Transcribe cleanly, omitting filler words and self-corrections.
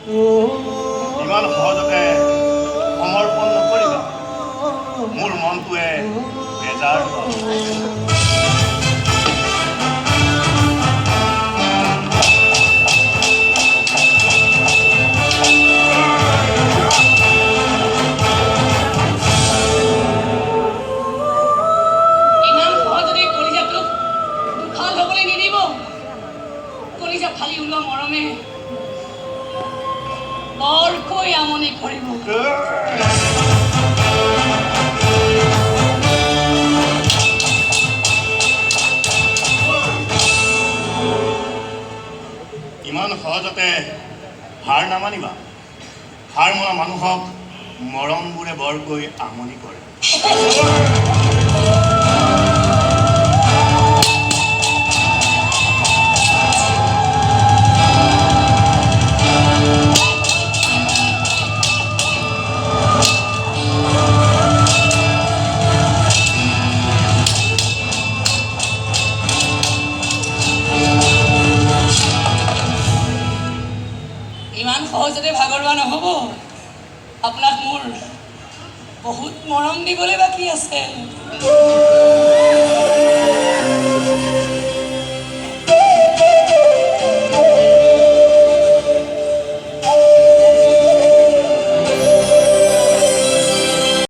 ইমান সহজতে সমৰ্পণ নকৰিবা মোৰ মনটোৱে বেজাৰ ফালি ওলোৱা মৰমে বৰকৈ আমনি কৰিব ইমান সহজতে হাৰ নামানিবা হাৰ মনা মানুহক মৰমবোৰে বৰকৈ আমনি কৰে ইমান সহজতে ভাগৰুৱা নহ'ব আপোনাক মোৰ বহুত মৰম দিবলৈ বাকী আছে